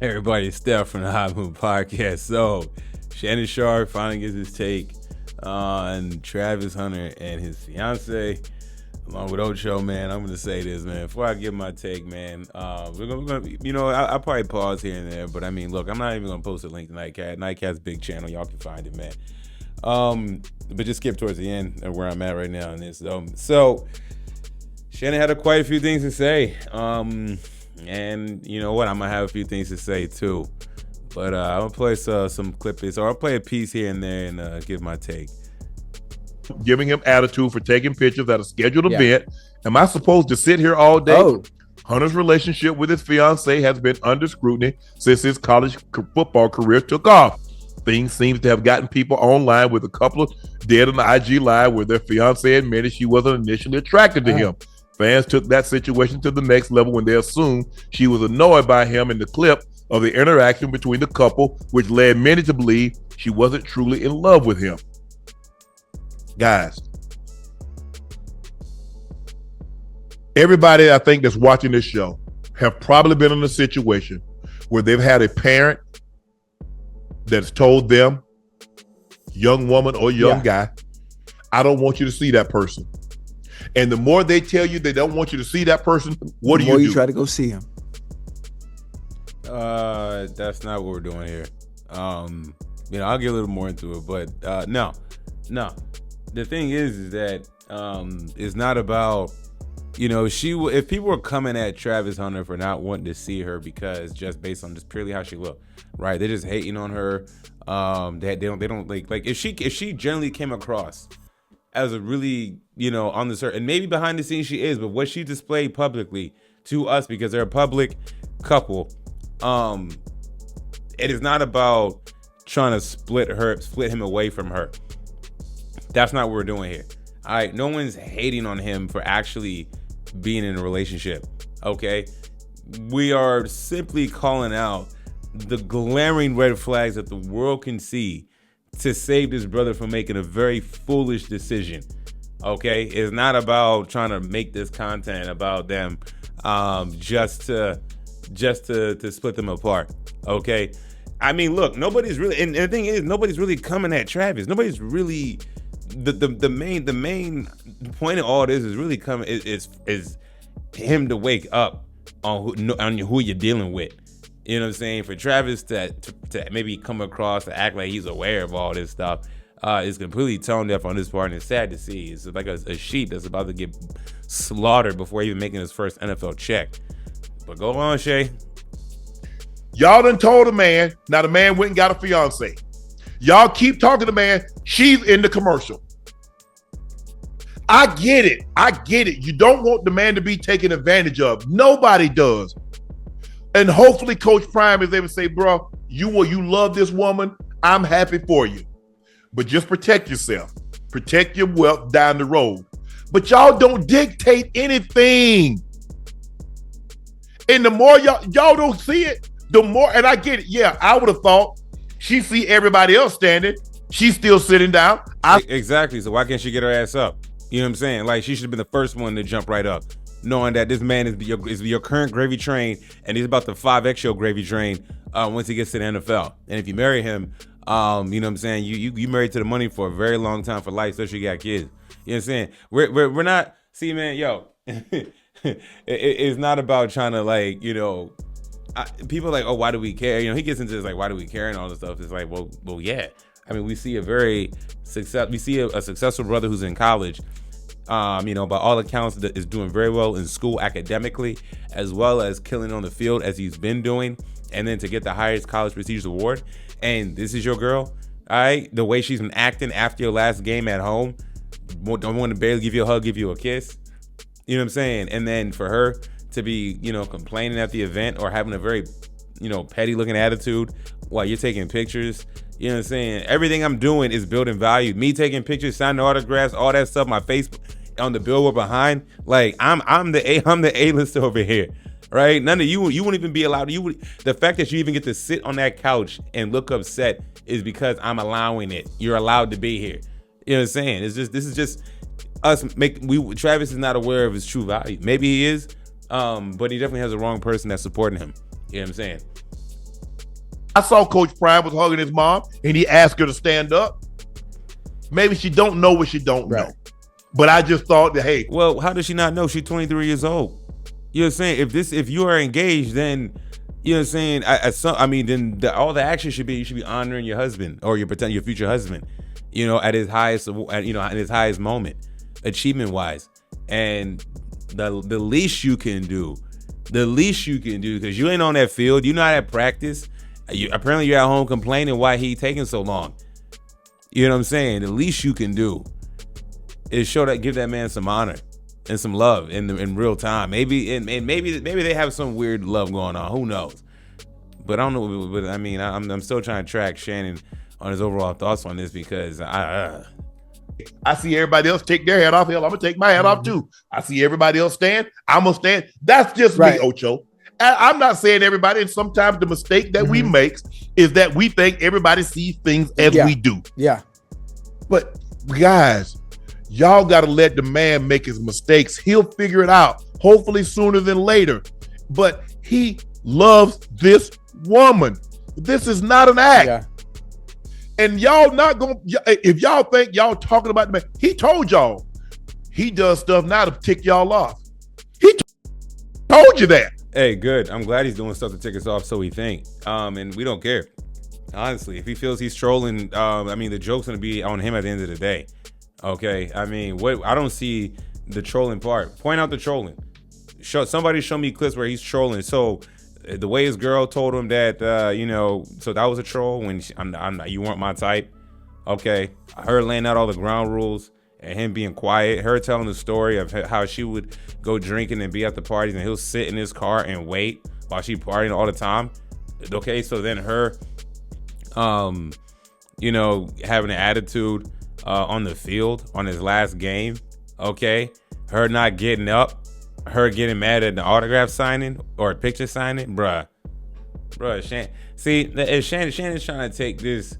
Everybody, Steph from the Hot Moon Podcast. So, Shannon Sharpe finally gets his take on Travis Hunter and his fiance, along with Ocho. Man, I'm gonna say this, man. Before I give my take, man, we're gonna I'll probably pause here and there, but I mean, look, I'm not even gonna post a link to Nightcat. Nightcat's big channel, y'all can find it, man. But just skip towards the end of where I'm at right now in this. So Shannon had quite a few things to say. And you know what? I'm gonna have a few things to say too, but I'm gonna play some clips, or I'll play a piece here and there and give my take. Giving him attitude for taking pictures at a scheduled event. Am I supposed to sit here all day? Oh. Hunter's relationship with his fiance has been under scrutiny since his college football career took off. Things seem to have gotten people online, with a couple of dead on the IG live where their fiance admitted she wasn't initially attracted to him. Fans took that situation to the next level when they assumed she was annoyed by him in the clip of the interaction between the couple, which led many to believe she wasn't truly in love with him. Guys, everybody I think that's watching this show have probably been in a situation where they've had a parent that's told them, young woman or young guy, I don't want you to see that person. And the more they tell you they don't want you to see that person, what do you do? The more you try to go see him. That's not what we're doing here. I'll get a little more into it, but no. The thing is that it's not about, if people were coming at Travis Hunter for not wanting to see her because just based on just purely how she looked, right? They're just hating on her. They don't like if she generally came across as a really, on the surface, and maybe behind the scenes she is, but what she displayed publicly to us, because they're a public couple, it is not about trying to split him away from her. That's not what we're doing here. All right, no one's hating on him for actually being in a relationship, okay? We are simply calling out the glaring red flags that the world can see to save this brother from making a very foolish decision, okay? It's not about trying to make this content about them just to split them apart, okay? I mean, look, nobody's really, and the thing is, nobody's really coming at Travis. Nobody's really, the main point of all this is really coming is him to wake up on who you're dealing with. You know what I'm saying? For Travis to maybe come across to act like he's aware of all this stuff is completely tone deaf on his part, and it's sad to see. It's like a sheep that's about to get slaughtered before even making his first NFL check. But go on, Shay. Y'all done told a man, now the man went and got a fiance. Y'all keep talking to the man, she's in the commercial. I get it. You don't want the man to be taken advantage of. Nobody does. And hopefully Coach Prime is able to say, bro, you love this woman. I'm happy for you. But just protect yourself. Protect your wealth down the road. But y'all don't dictate anything. And the more y'all don't see it, the more, and I get it. Yeah, I would have thought she see everybody else standing. She's still sitting down. Exactly. So why can't she get her ass up? You know what I'm saying? Like, she should have been the first one to jump right up, knowing that this man is your current gravy train, and he's about to 5X your gravy train once he gets to the NFL. And if you marry him, you know what I'm saying, you married to the money for a very long time for life, especially you got kids. You know what I'm saying? We're not, see, man, yo, it's not about trying to, like, people are like, oh, why do we care? He gets into this, like, why do we care and all this stuff. It's like, well, yeah. I mean, we see a successful brother who's in college, by all accounts, that is doing very well in school academically, as well as killing on the field as he's been doing, and then to get the highest college prestigious award. And this is your girl, all right? The way she's been acting after your last game at home, don't want to barely give you a hug, give you a kiss. You know what I'm saying? And then for her to be, complaining at the event or having a very, petty looking attitude while you're taking pictures. You know what I'm saying? Everything I'm doing is building value. Me taking pictures, signing autographs, all that stuff, my face on the billboard behind. Like, I'm the A-lister over here, right? None of you wouldn't even be allowed. The fact that you even get to sit on that couch and look upset is because I'm allowing it. You're allowed to be here. You know what I'm saying? This is just us. Travis is not aware of his true value. Maybe he is, but he definitely has the wrong person that's supporting him. You know what I'm saying? I saw Coach Prime was hugging his mom, and he asked her to stand up. Maybe she don't know what she don't know. But I just thought that, hey. Well, how does she not know? She's 23 years old. You know what I'm saying? If you are engaged, then you know what I'm saying. Then all the action should be, you should be honoring your husband or your future husband. You know, at his highest, at his highest moment, achievement wise, and the least you can do, because you ain't on that field, you're not at practice. Apparently you're at home complaining why he taking so long. You know what I'm saying? The least you can do is give that man some honor and some love in real time. Maybe they have some weird love going on. Who knows? But I don't know. But I mean, I'm still trying to track Shannon on his overall thoughts on this, because I see everybody else take their hat off. Hell, I'm gonna take my hat off too. I see everybody else stand. I'm gonna stand. That's just me, Ocho. I'm not saying everybody. And sometimes the mistake that we make is that we think everybody sees things as we do. Yeah. But guys, y'all got to let the man make his mistakes. He'll figure it out, hopefully sooner than later. But he loves this woman. This is not an act. Yeah. And y'all not going to, if y'all think y'all talking about the man, he told y'all he does stuff now to tick y'all off. He told you that. Hey, good. I'm glad he's doing stuff to tick us off, so we think. And we don't care. Honestly, if he feels he's trolling, the joke's going to be on him at the end of the day. Okay, I don't see the trolling part. Point out the trolling. Somebody show me clips where he's trolling. So the way his girl told him that, so that was a troll when you weren't my type. Okay, her laying out all the ground rules and him being quiet. Her telling the story of how she would go drinking and be at the parties and he'll sit in his car and wait while she partying all the time. Okay, so then her, having an attitude on the field on his last game, okay? Her not getting up, her getting mad at the autograph signing or picture signing, bruh. Shannon's trying to take this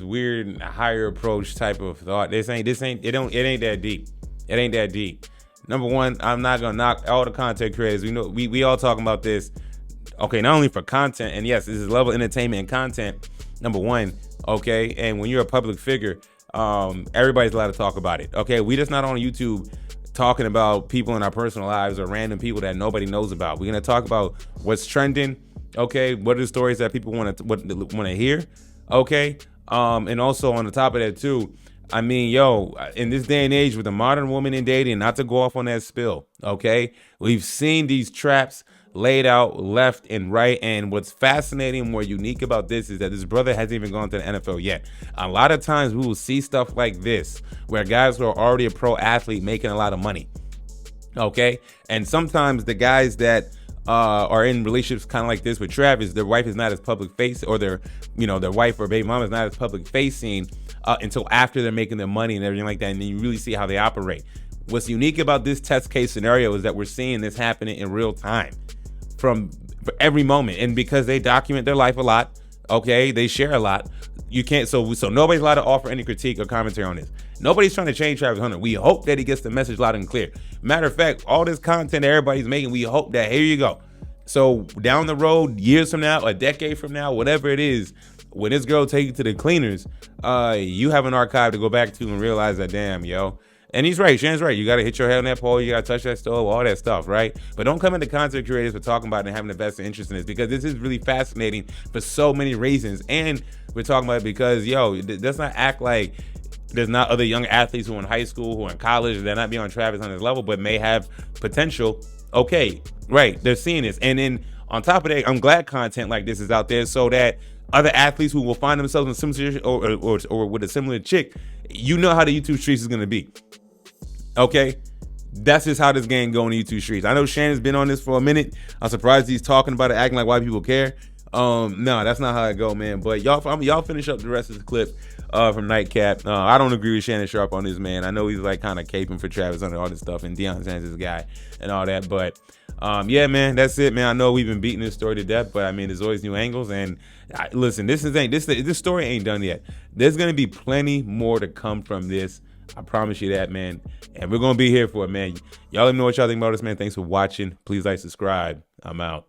weird higher approach type of thought. It ain't that deep. It ain't that deep. Number one, I'm not gonna knock all the content creators. We know we all talking about this. Okay, not only for content, and yes, this is level entertainment and content. Number one, okay, and when you're a public figure, everybody's allowed to talk about it. Okay, we just not on YouTube talking about people in our personal lives or random people that nobody knows about. We're gonna talk about what's trending. Okay, what are the stories that people want to hear? Okay, and also on the top of that too, in this day and age with the modern woman in dating, not to go off on that spill. Okay, we've seen these traps laid out left and right, and what's fascinating and more unique about this is that this brother hasn't even gone to the NFL yet. A lot of times we will see stuff like this where guys who are already a pro athlete making a lot of money, okay, and sometimes the guys that are in relationships kind of like this with Travis, their wife is not as public face, or their wife or baby mama is not as public facing until after they're making their money and everything like that, and then you really see how they operate. What's unique about this test case scenario is that we're seeing this happening in real time for every moment, and because they document their life a lot, okay, they share a lot. You can't, so nobody's allowed to offer any critique or commentary on this. Nobody's trying to change Travis Hunter. We hope that he gets the message loud and clear. Matter of fact, all this content everybody's making, we hope that here you go. So down the road, years from now, a decade from now, whatever it is, when this girl takes you to the cleaners, you have an archive to go back to and realize that, damn, yo. And he's right. Shannon's right. You got to hit your head on that pole. You got to touch that stove, all that stuff, right? But don't come into content creators for talking about it and having a vested interest in this, because this is really fascinating for so many reasons. And we're talking about it because, let's not act like there's not other young athletes who are in high school, who are in college, they're not being on Travis Hunter's level, but may have potential. Okay, right. They're seeing this. And then on top of that, I'm glad content like this is out there so that other athletes who will find themselves in similar situation or with a similar chick, you know how the YouTube streets is going to be. Okay, that's just how this game go on the YouTube streets. I know Shannon's been on this for a minute. I'm surprised he's talking about it, acting like white people care. No, that's not how it go, man. But y'all finish up the rest of the clip from Nightcap. I don't agree with Shannon Sharpe on this, man. I know he's like kind of caping for Travis under all this stuff, and Deion Sanders' guy and all that. But yeah, man, that's it, man. I know we've been beating this story to death, but there's always new angles. And listen, this story ain't done yet. There's gonna be plenty more to come from this. I promise you that, man. And we're going to be here for it, man. Y'all let me know what y'all think about this, man. Thanks for watching. Please like, subscribe. I'm out.